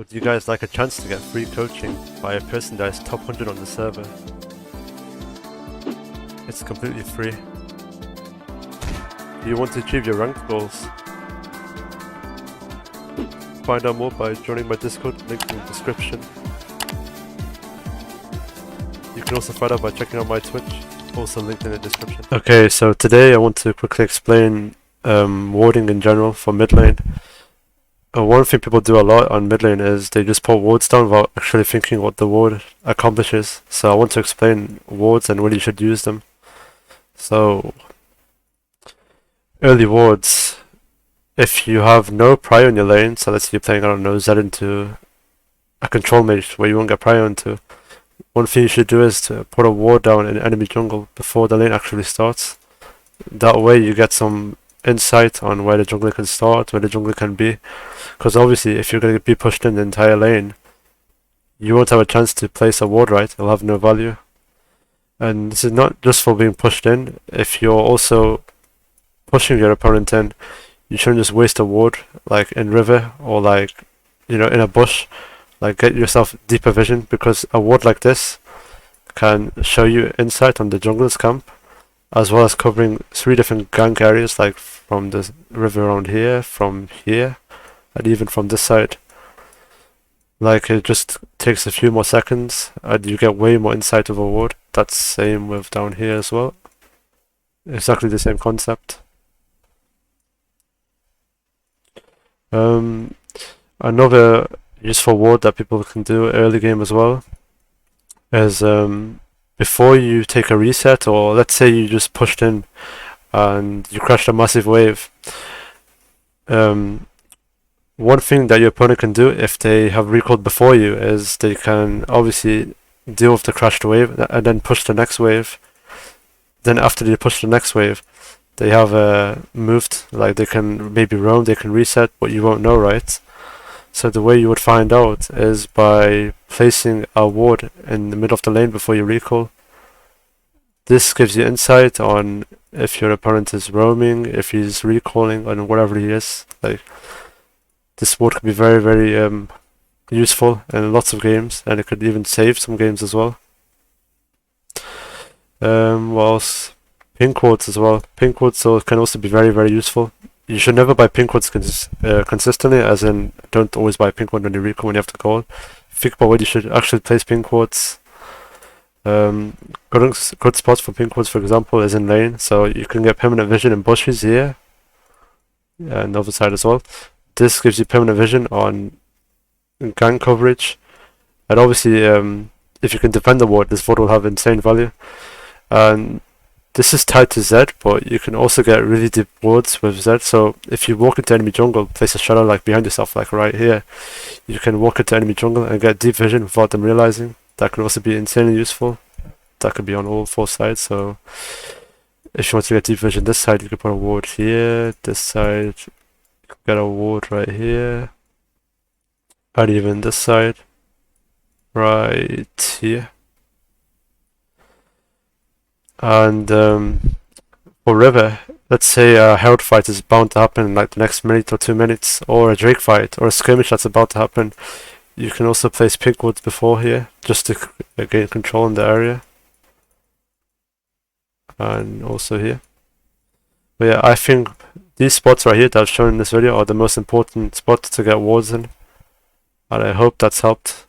Would you guys like a chance to get free coaching by a person that is top 100 on the server? It's completely free. Do you want to achieve your ranked goals? Find out more by joining my Discord, link in the description. You can also find out by checking out my Twitch, also linked in the description. Okay, so today I want to quickly explain warding in general for mid lane. One thing people do a lot on mid lane is they just put wards down without actually thinking what the ward accomplishes. So I want to explain wards and when you should use them. So, early wards. If you have no prio in your lane, so let's say you're playing, I don't know, Zed into a control mage where you won't get prio into, one thing you should do is to put a ward down in enemy jungle before the lane actually starts. That way you get some insight on where the jungler can start, where the jungler can be. Because obviously if you're going to be pushed in the entire lane, you won't have a chance to place a ward right, it'll have no value. And this is not just for being pushed in, if you're also pushing your opponent in, you shouldn't just waste a ward, like in river, or like, you know, in a bush. Like, get yourself deeper vision, because a ward like this can show you insight on the jungler's camp, as well as covering 3 different gank areas, like from the river around here, from here, and even from this side. Like, it just takes a few more seconds, and you get way more insight of a ward. That's same with down here as well. Exactly the same concept. Another useful ward that people can do early game as well is before you take a reset, or let's say you just pushed in and you crashed a massive wave. One thing that your opponent can do if they have recalled before you is they can obviously deal with the crashed wave and then push the next wave. Then after they push the next wave, they have moved, like they can maybe roam, they can reset, but you won't know, right? So the way you would find out is by placing a ward in the middle of the lane before you recall. This gives you insight on if your opponent is roaming, if he's recalling, and whatever he is. Like, this ward could be very, very useful in lots of games, and it could even save some games as well. What else? Pink wards as well. Pink wards can also be very, very useful. You should never buy pink wards consistently, as in don't always buy pink ward when you recall when you have to call. Think about where you should actually place pink wards. Good spots for pink wards, for example, is in lane, so you can get permanent vision in bushes here, and the other side as well. This gives you permanent vision on gank coverage, and obviously if you can defend the ward, this ward will have insane value. And this is tied to Zed, but you can also get really deep wards with Zed. So if you walk into enemy jungle, place a shadow like behind yourself, like right here, you can walk into enemy jungle and get deep vision without them realizing. That can also be insanely useful. That could be on all 4 sides. So if you want to get deep vision this side, you can put a ward here. This side, you can get a ward right here, and even this side, right here. And for river, let's say a herald fight is bound to happen in like the next minute or 2 minutes, or a drake fight, or a skirmish that's about to happen. You can also place pink wards before here, just to gain control in the area. And also here. But yeah, I think these spots right here that I've shown in this video are the most important spots to get wards in. And I hope that's helped.